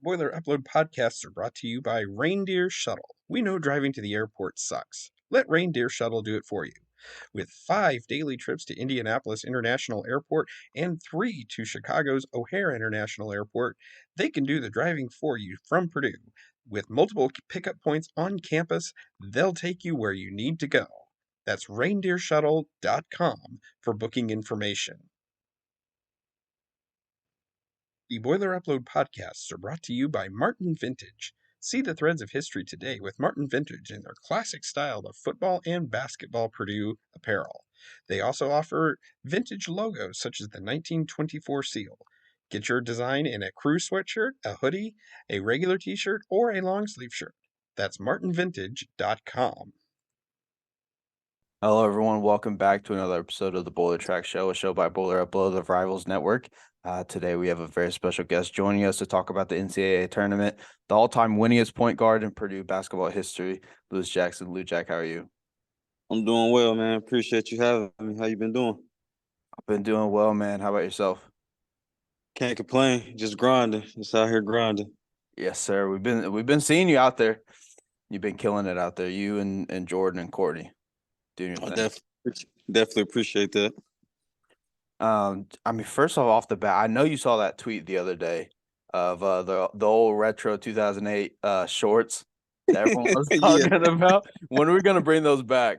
Boiler Upload podcasts are brought to you by Reindeer Shuttle. We know driving to the airport sucks. Let Reindeer Shuttle do it for you. With 5 daily trips to Indianapolis International Airport and 3 to Chicago's O'Hare International Airport, they can do the driving for you from Purdue. With multiple pickup points on campus, they'll take you where you need to go. That's reindeershuttle.com for booking information. The Boiler Upload podcasts are brought to you by Martin Vintage. See the threads of history today with Martin Vintage in their classic style of football and basketball Purdue apparel. They also offer vintage logos such as the 1924 seal. Get your design in a crew sweatshirt, a hoodie, a regular t-shirt, or a long sleeve shirt. That's martinvintage.com. Hello, everyone. Welcome back to another episode of the Boiler Track Show, a show by Boiler Upload of Rivals Network. Today, we have a very special guest joining us to talk about the NCAA Tournament, the all-time winningest point guard in Purdue basketball history, Lewis Jackson. Lou Jack, how are you? I'm doing well, man. Appreciate you having me. How you been doing? I've been doing well, man. How about yourself? Can't complain. Just grinding. Just out here grinding. Yes, sir. We've been seeing you out there. You've been killing it out there. You and Jordan and Courtney doing your thing. Definitely appreciate that. First off the bat, I know you saw that tweet the other day of the old retro 2008 shorts that everyone was talking about. When are we gonna bring those back?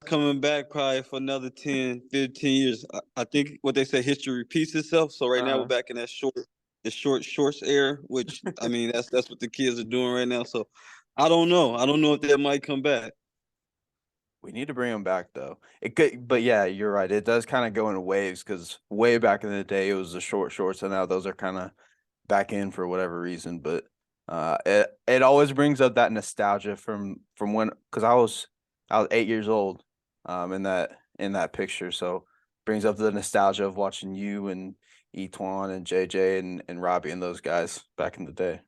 Coming back probably for another 10, 15 years. I think what they say, history repeats itself. So right now we're back in that short shorts era, which I mean that's what the kids are doing right now. So I don't know. I don't know if that might come back. We need to bring them back though. It could, but yeah, you're right. It does kind of go in waves because way back in the day it was the short shorts, and now those are kind of back in for whatever reason. But it always brings up that nostalgia from when, because I was 8 years old in that picture, so brings up the nostalgia of watching you and Etwan and JJ and Robbie and those guys back in the day.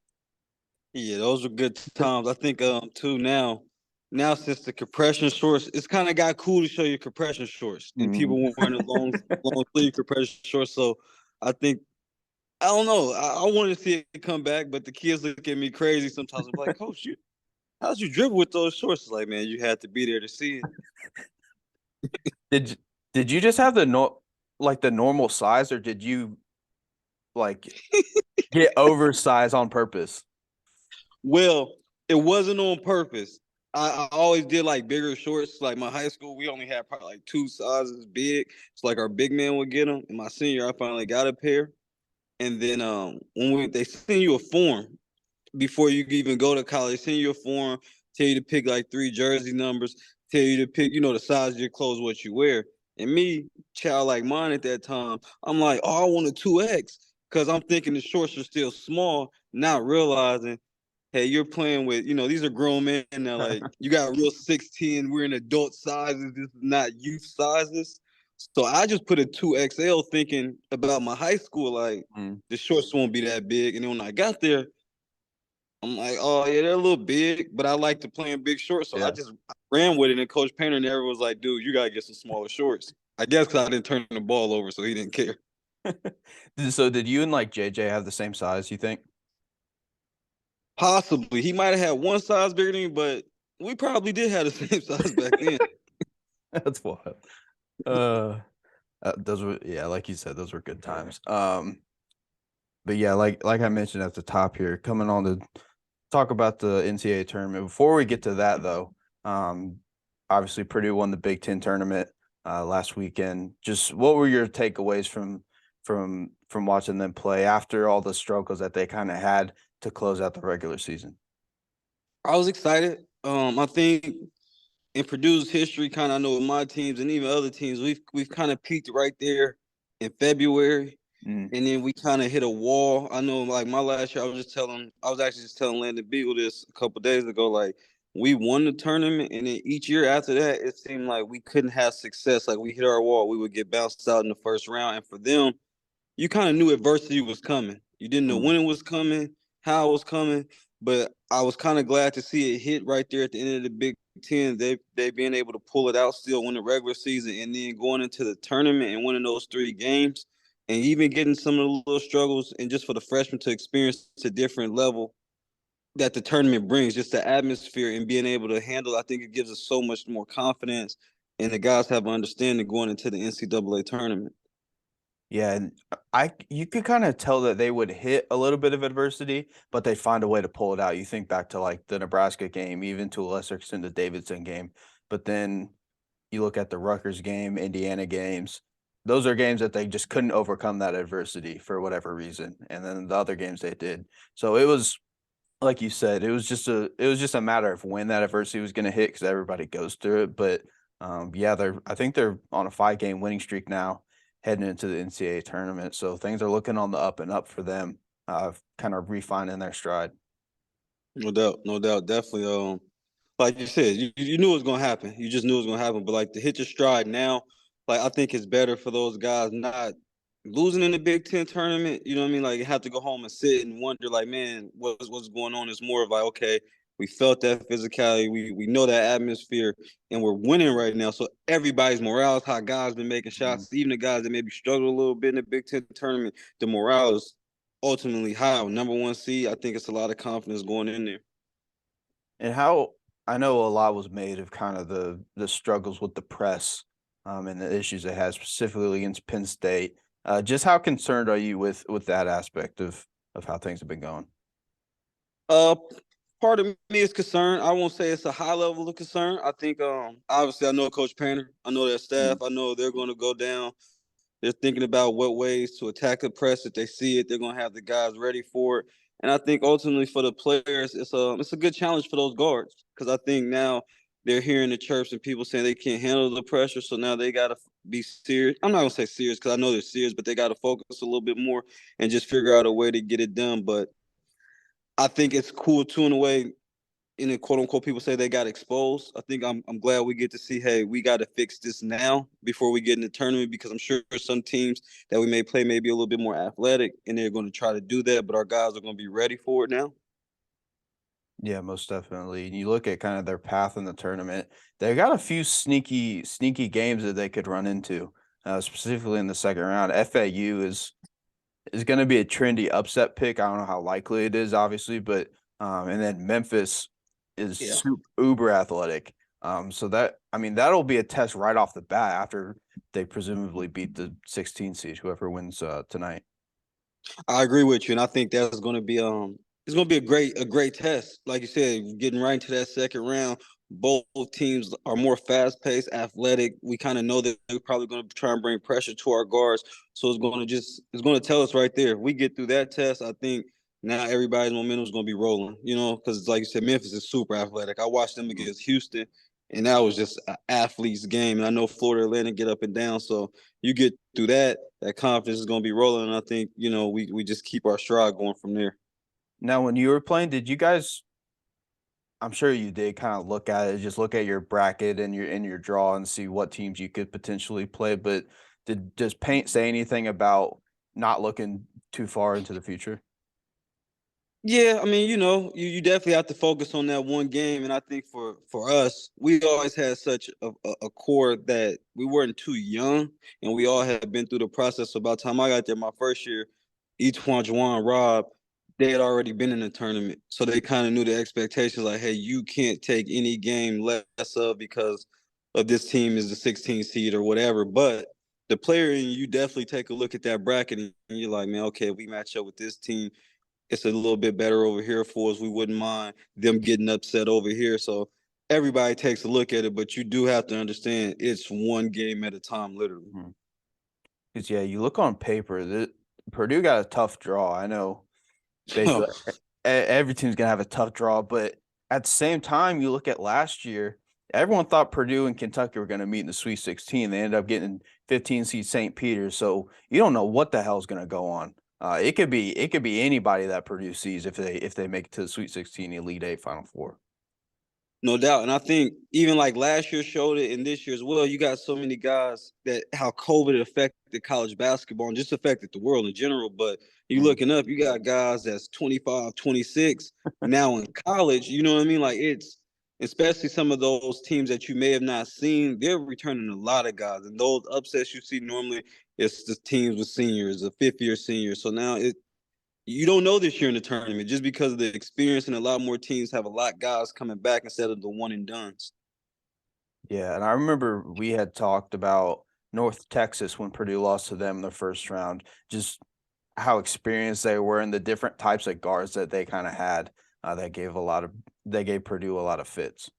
Yeah, those were good times. I think too now since the compression shorts, it's kind of got cool to show your compression shorts and people wearing the long sleeve compression shorts. So I think, I don't know, I wanted to see it come back, but the kids look at me crazy sometimes. I'm like, Coach, how'd you dribble with those shorts? It's like, man, you had to be there to see it. Did you just have the normal size, or did you like get oversized on purpose? Well, it wasn't on purpose. I always did like bigger shorts. Like my high school, we only had probably like 2 sizes big. It's like our big man would get them. In my senior year, I finally got a pair. And then they send you a form before you even go to college. They send you a form, tell you to pick like 3 jersey numbers, tell you to pick, the size of your clothes, what you wear. And me, child like mine at that time, I'm like, oh, I want a 2X because I'm thinking the shorts are still small, not realizing, hey, you're playing with, these are grown men now. Like, you got real 6'10", we're in adult sizes. This is not youth sizes. So I just put a 2XL thinking about my high school, like, the shorts won't be that big. And then when I got there, I'm like, oh, yeah, they're a little big, but I like to play in big shorts. So I just ran with it. And Coach Painter never was like, dude, you got to get some smaller shorts. I guess because I didn't turn the ball over, so he didn't care. So did you and like JJ have the same size, you think? Possibly. He might have had one size bigger than me, but we probably did have the same size back then. That's wild. Those were, like you said, those were good times. But yeah, like I mentioned at the top here, coming on to talk about the NCAA tournament. Before we get to that, though, obviously Purdue won the Big Ten tournament last weekend. Just what were your takeaways from watching them play after all the struggles that they kind of had to close out the regular season? I was excited. I think in Purdue's history, kind of, I know with my teams and even other teams, we've kind of peaked right there in February. And then we kind of hit a wall. I know, like my last year, I was actually just telling Landon Beagle this a couple days ago. Like, we won the tournament, and then each year after that, it seemed like we couldn't have success. Like, we hit our wall, we would get bounced out in the first round. And for them, you kind of knew adversity was coming. You didn't know when it was coming, how it was coming, but I was kind of glad to see it hit right there at the end of the Big Ten. They being able to pull it out, still win the regular season, and then going into the tournament and winning those 3 games. and even getting some of the little struggles, and just for the freshmen to experience a different level that the tournament brings, just the atmosphere and being able to handle. I think it gives us so much more confidence, and the guys have an understanding going into the NCAA tournament. Yeah, and you could kind of tell that they would hit a little bit of adversity, but they find a way to pull it out. You think back to like the Nebraska game, even to a lesser extent the Davidson game, but then you look at the Rutgers game, Indiana games. Those are games that they just couldn't overcome that adversity for whatever reason, and then the other games they did. So it was like you said, it was just a matter of when that adversity was going to hit because everybody goes through it. But yeah, I think they're on a 5-game winning streak now, heading into the NCAA tournament. So things are looking on the up and up for them, kind of refining their stride. No doubt, no doubt, definitely. Like you said, you knew it was gonna happen. You just knew it was gonna happen. But like to hit your stride now, like I think it's better for those guys not losing in the Big Ten tournament. You know what I mean? Like you have to go home and sit and wonder, like, man, what's going on? It's more of like, okay, we felt that physicality, we know that atmosphere, and we're winning right now. So everybody's morale is high. Guys been making shots, even the guys that maybe struggled a little bit in the Big Ten tournament. The morale is ultimately high. Number one seed, I think it's a lot of confidence going in there. And how I know a lot was made of kind of the struggles with the press, and the issues it has specifically against Penn State. Just how concerned are you with that aspect of how things have been going? Uh, Part of me is concerned. I won't say it's a high level of concern. I think obviously I know Coach Painter. I know their staff. I know they're going to go down. They're thinking about what ways to attack the press. If they see it, they're going to have the guys ready for it. And I think ultimately for the players, it's a good challenge for those guards, because I think now they're hearing the chirps and people saying they can't handle the pressure. So now they got to be serious. I'm not going to say serious because I know they're serious, but they got to focus a little bit more and just figure out a way to get it done. But I think it's cool too in a way. In the quote unquote, people say they got exposed. I think I'm glad we get to see, hey, we got to fix this now before we get in the tournament, because I'm sure some teams that we may play may be a little bit more athletic and they're going to try to do that, but our guys are going to be ready for it now. Yeah, most definitely. And you look at kind of their path in the tournament, they got a few sneaky games that they could run into, specifically in the second round. FAU is going to be a trendy upset pick. I don't know how likely it is, obviously, but and then Memphis is Yeah. uber athletic. So that I mean that'll be a test right off the bat after they presumably beat the 16 seed, whoever wins tonight. I agree with you, and I think that's going to be it's going to be a great test. Like you said, getting right into that second round. Both teams are more fast paced, athletic. We kind of know that they're probably going to try and bring pressure to our guards. So it's going to tell us right there. If we get through that test, I think now everybody's momentum is going to be rolling. You know, because like you said, Memphis is super athletic. I watched them against Houston, and that was just an athlete's game. And I know Florida Atlantic get up and down. So you get through that confidence is going to be rolling. And I think, we just keep our stride going from there. Now, when you were playing, did you guys? I'm sure you did kind of look at it, just look at your bracket and your draw and see what teams you could potentially play. But does Paint say anything about not looking too far into the future? Yeah, I mean, you definitely have to focus on that one game. And I think for us, we always had such a core that we weren't too young, and we all had been through the process. So by the time I got there my first year, Etwan, Juwan, Rob, they had already been in the tournament. So they kind of knew the expectations, like, hey, you can't take any game less of because of this team is the 16 seed or whatever. But the player in you definitely take a look at that bracket and you're like, man, okay, if we match up with this team, it's a little bit better over here for us. We wouldn't mind them getting upset over here. So everybody takes a look at it, but you do have to understand it's one game at a time, literally. Because yeah, you look on paper, Purdue got a tough draw. I know basically every team's gonna have a tough draw, but at the same time, you look at last year, everyone thought Purdue and Kentucky were gonna meet in the Sweet 16. They ended up getting 15 seed St. Peter's, so you don't know what the hell's gonna go on. It could be anybody that Purdue sees if they make it to the Sweet 16, Elite Eight, Final Four. No doubt. And I think even like last year showed it and this year as well, you got so many guys that how COVID affected college basketball and just affected the world in general. But you Mhm. looking up, you got guys that's 25, 26 now in college. You know what I mean? Like it's especially some of those teams that you may have not seen, they're returning a lot of guys. And those upsets you see normally It's the teams with seniors, a fifth-year senior. So now you don't know this year in the tournament just because of the experience, and a lot more teams have a lot guys coming back instead of the one and dones. Yeah, and I remember we had talked about North Texas when Purdue lost to them in the first round, just how experienced they were and the different types of guards that they kind of had that gave Purdue a lot of fits.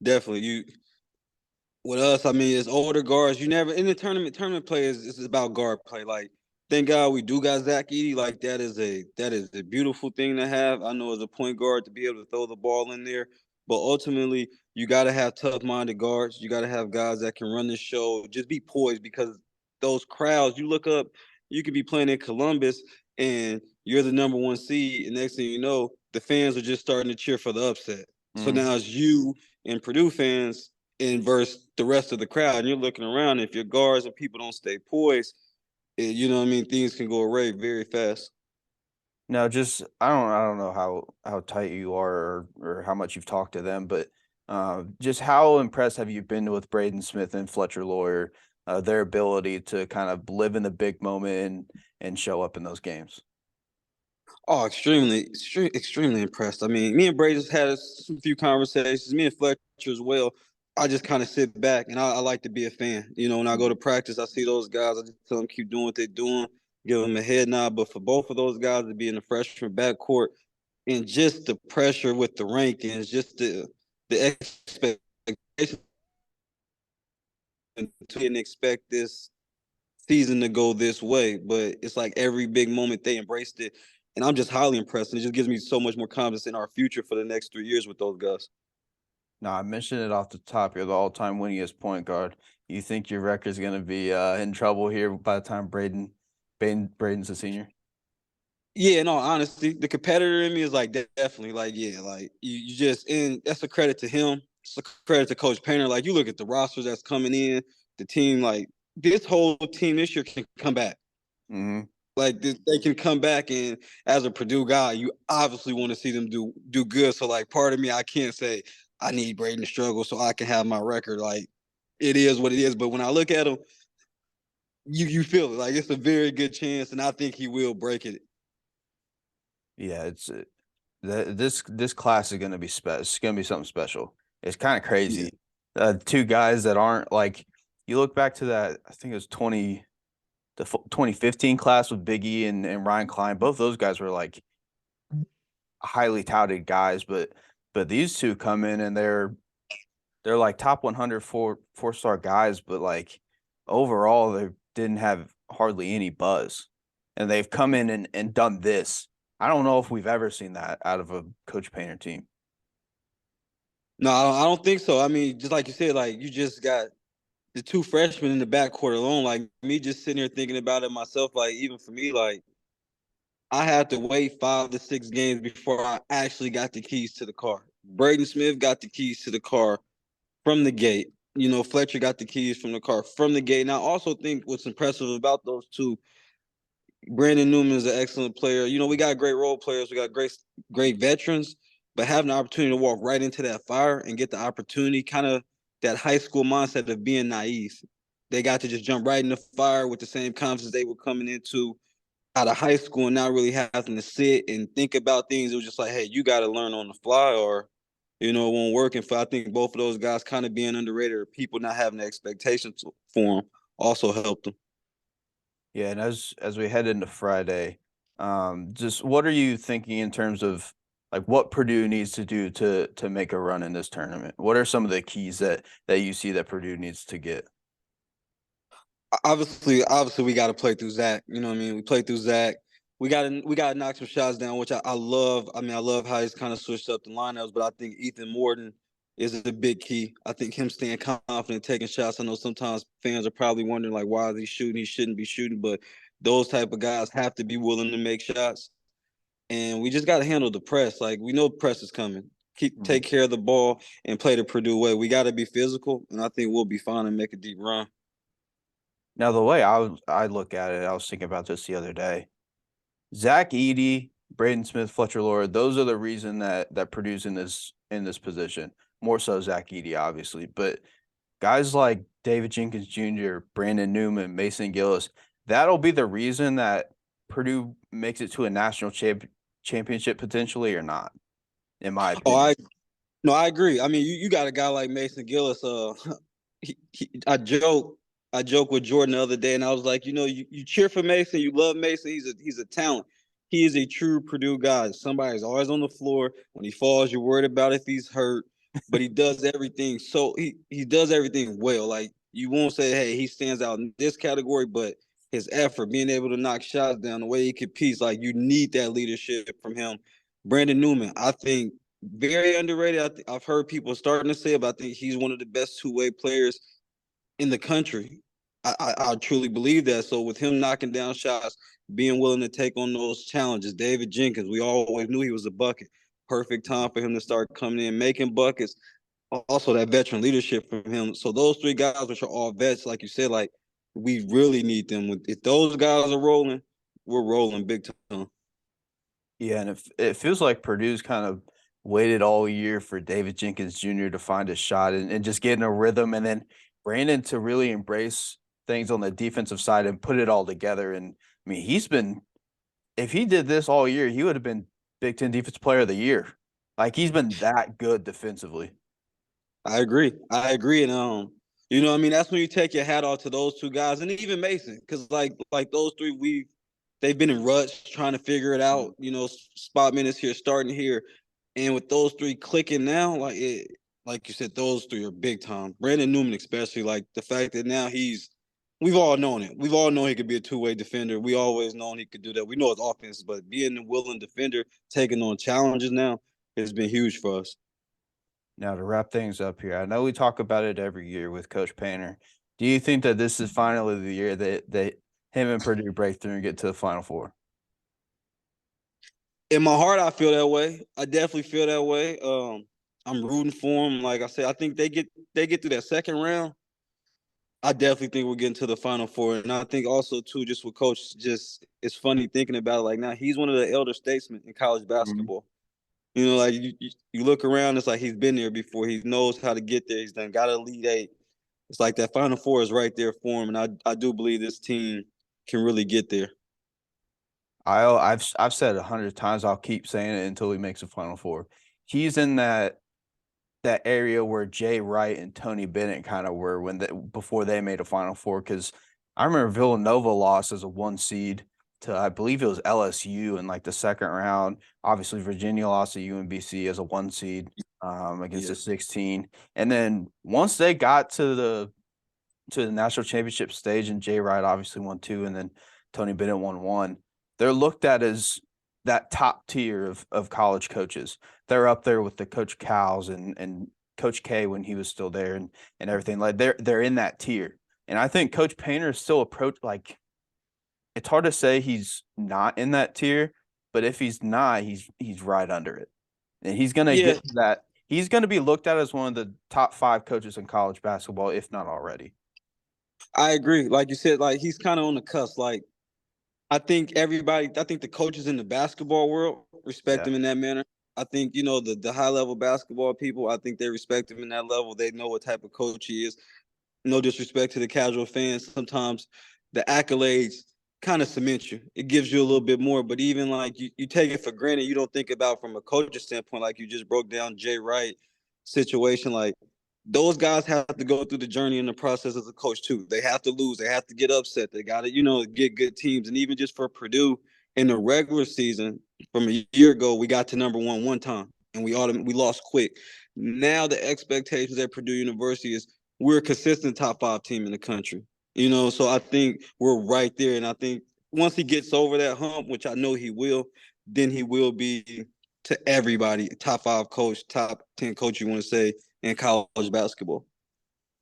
Definitely, you with us, I mean, it's older guards. You never in the tournament play is about guard play. Like, thank God we do got Zach Edey. Like that is a beautiful thing to have. I know as a point guard to be able to throw the ball in there, but ultimately you got to have tough-minded guards. You got to have guys that can run the show. Just be poised because those crowds. You look up, you could be playing in Columbus and you're the number one seed, and next thing you know, the fans are just starting to cheer for the upset. So Mm. now it's you and Purdue fans and versus the rest of the crowd. And you're looking around. If your guards and people don't stay poised, you know what I mean, things can go awry very fast. Now, just I don't know how tight you are or how much you've talked to them, but just how impressed have you been with Braden Smith and Fletcher Loyer, their ability to kind of live in the big moment and show up in those games? Oh, extremely impressed. I mean, me and Brady just had some few conversations. Me and Fletcher as well. I just kind of sit back and I like to be a fan. You know, when I go to practice, I see those guys. I just tell them keep doing what they're doing, give them a head nod. But for both of those guys to be in the freshman backcourt and just the pressure with the rankings, just the expectation, didn't expect this season to go this way, but it's like every big moment they embraced it. And I'm just highly impressed. And it just gives me so much more confidence in our future for the next 3 years with those guys. Now, I mentioned it off the top. You're the all-time winningest point guard. You think your record's going to be in trouble here by the time Braden's a senior? Yeah, in all honesty, the competitor in me is like definitely like, yeah, like you just, and that's a credit to him. It's a credit to Coach Painter. Like, you look at the rosters that's coming in, the team, like this whole team this year can come back. Mm-hmm. Like they can come back, and as a Purdue guy, you obviously want to see them do good. So like, part of me, I can't say I need Braden to struggle so I can have my record. Like, it is what it is. But when I look at him, you feel it. Like, it's a very good chance, and I think he will break it. Yeah, it's this class is going to be It's going to be something special. It's kind of Yeah. crazy. Two guys that aren't like you look back to that. I think it was 2015 class with Big E and Ryan Klein. Both those guys were like highly touted guys, but these two come in and they're like top 100 four-star guys, but like overall they didn't have hardly any buzz, and they've come in and done this. I don't know if we've ever seen that out of a Coach Painter team. No, I don't think so. I mean, just like you said, like you just got the two freshmen in the backcourt alone. Like, me just sitting here thinking about it myself. Like, even for me, like I had to wait 5 to 6 games before I actually got the keys to the car. Braden Smith got the keys to the car from the gate. You know, Fletcher got the keys from the car from the gate. And I also think what's impressive about those two, Brandon Newman is an excellent player. You know, we got great role players, we got great veterans, but having the opportunity to walk right into that fire and get the opportunity, kind of that high school mindset of being naive. They got to just jump right in the fire with the same confidence they were coming into out of high school and not really having to sit and think about things. It was just like, hey, you got to learn on the fly, or it won't work. And for, I think both of those guys kind of being underrated, or people not having the expectations for them, also helped them. Yeah, and as we head into Friday, just what are you thinking in terms of like what Purdue needs to do to make a run in this tournament? What are some of the keys that you see that Purdue needs to get? Obviously, we got to play through Zach. You know what I mean? We play through Zach. We got to knock some shots down, which I love. I mean, I love how he's kind of switched up the lineups, but I think Ethan Morton is a big key. I think him staying confident, taking shots. I know sometimes fans are probably wondering like, why is he shooting? He shouldn't be shooting, but those type of guys have to be willing to make shots. And we just got to handle the press. Like, we know press is coming. Take care of the ball and play the Purdue way. We got to be physical, and I think we'll be fine and make a deep run. Now, the way I look at it, I was thinking about this the other day. Zach Edey, Braden Smith, Fletcher Loyer, those are the reason that Purdue's in this position. More so Zach Edey, obviously, but guys like David Jenkins Jr., Brandon Newman, Mason Gillis, that'll be the reason that Purdue makes it to a national championship potentially or not, in my Oh, opinion. I agree. I mean, you got a guy like Mason Gillis. I joke with Jordan the other day, and I was like, you cheer for Mason, you love Mason. He's a talent. He is a true Purdue guy. Somebody's always on the floor. When he falls, you're worried about if he's hurt, but he does everything. So he does everything well. Like you won't say, hey, he stands out in this category, but his effort, being able to knock shots down, the way he competes, like you need that leadership from him. Brandon Newman, I think very underrated. I've heard people starting to say, but I think he's one of the best two-way players in the country. I truly believe that. So with him knocking down shots, being willing to take on those challenges, David Jenkins, we always knew he was a bucket. Perfect time for him to start coming in, making buckets. Also, that veteran leadership from him. So those three guys, which are all vets, like you said, like we really need them. If those guys are rolling, we're rolling big time. Yeah, and it feels like Purdue's kind of waited all year for David Jenkins Jr. to find a shot and just get in a rhythm, and then Brandon to really embrace things on the defensive side and put it all together. And I mean, if he did this all year, he would have been Big Ten Defensive Player of the Year. Like he's been that good defensively. I agree. And I mean, that's when you take your hat off to those two guys, and even Mason, because like those three, they've been in ruts trying to figure it out. Spot minutes here, starting here, and with those three clicking now, like you said, those three are big time. Brandon Newman, especially, like the fact that now we've all known it. We've all known he could be a two-way defender. We always known he could do that. We know his offense, but being a willing defender, taking on challenges now, has been huge for us. Now to wrap things up here, I know we talk about it every year with Coach Painter. Do you think that this is finally the year that him and Purdue break through and get to the Final Four? In my heart, I feel that way. I definitely feel that way. I'm rooting for them. Like I said, I think they get through that second round. I definitely think we're getting to the Final Four, and I think also too, just with Coach, just it's funny thinking about it. Like now, he's one of the elder statesmen in college basketball. Like you look around, it's like he's been there before. He knows how to get there. He's done got an Elite Eight. It's like that Final Four is right there for him, and I do believe this team can really get there. I've said 100 times. I'll keep saying it until he makes a Final Four. He's in that area where Jay Wright and Tony Bennett kind of were before they made a Final Four. Because I remember Villanova lost as a 1 seed to, I believe it was LSU in like the second round. Obviously, Virginia lost to UMBC as a 1 seed against a 16. And then once they got to the national championship stage, and Jay Wright obviously won 2, and then Tony Bennett won 1. They're looked at as that top tier of college coaches. They're up there with the Coach Cowles and Coach K when he was still there and everything. Like they're in that tier. And I think Coach Painter is still like it's hard to say he's not in that tier, but if he's not, he's right under it. And he's gonna get to that. He's gonna be looked at as one of the top 5 coaches in college basketball, if not already. I agree. Like you said, like he's kind of on the cusp. Like I think the coaches in the basketball world respect him in that manner. I think, the high level basketball people, I think they respect him in that level. They know what type of coach he is. No disrespect to the casual fans. Sometimes the accolades kind of cement you. It gives you a little bit more, but even like you take it for granted. You don't think about from a coach's standpoint, like you just broke down Jay Wright situation. Like those guys have to go through the journey and the process as a coach too. They have to lose. They have to get upset. They got to, get good teams. And even just for Purdue in the regular season from a year ago, we got to number one time and we lost quick. Now the expectations at Purdue University is we're a consistent top 5 team in the country. So I think we're right there. And I think once he gets over that hump, which I know he will, then he will be to everybody, top 5 coach, top 10 coach, you want to say, in college basketball.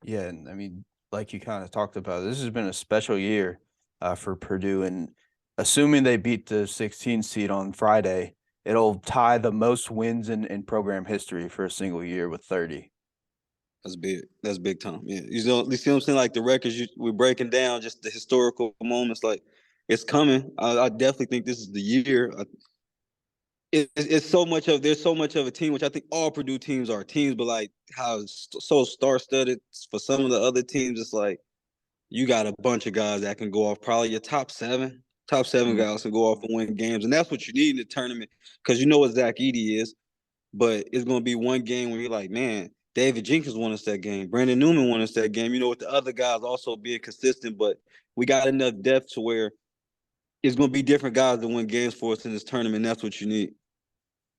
Yeah, and I mean, like you kind of talked about, this has been a special year for Purdue, and assuming they beat the 16 seed on Friday, it'll tie the most wins in program history for a single year with 30. That's big. That's big time. Yeah, you see what I'm saying? Like the records we're breaking down, just the historical moments. Like it's coming. I definitely think this is the year. it's so much of there's so much of a team, which I think all Purdue teams are teams, but like how it's so star studded for some of the other teams, it's like you got a bunch of guys that can go off, probably your top seven Mhm. guys can go off and win games, and that's what you need in the tournament because you know what Zach Edey is, but it's gonna be one game where you're like, man, David Jenkins won us that game, Brandon Newman won us that game. You know, with the other guys also being consistent, but we got enough depth to where it's gonna be different guys that win games for us in this tournament. That's what you need.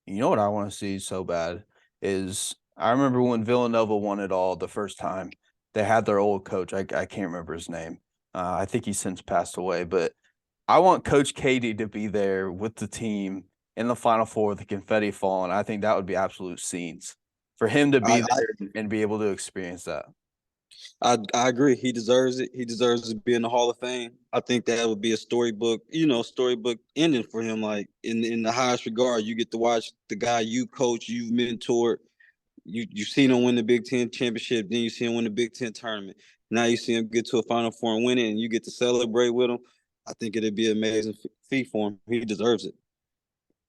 You know what I want to see so bad is I remember when Villanova won it all the first time. They had their old coach. I can't remember his name. I think he's since passed away, but I want Coach Katie to be there with the team in the Final Four with the confetti falling. I think that would be absolute scenes for him to I, be there and be able to experience that. I agree. He deserves it. He deserves to be in the Hall of Fame. I think that would be a storybook, storybook ending for him. Like in the highest regard, you get to watch the guy you coach, you've mentored. You've seen him win the Big Ten championship, then you see him win the Big Ten tournament. Now you see him get to a Final Four and win it, and you get to celebrate with him. I think it'd be an amazing feat for him. He deserves it.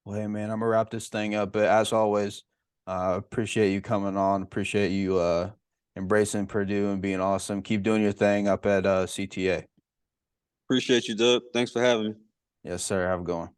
Well, hey, man, I'm going to wrap this thing up. But as always, appreciate you coming on. Appreciate you embracing Purdue and being awesome. Keep doing your thing up at CTA. Appreciate you, Doug. Thanks for having me. Yes, sir. Have a good one.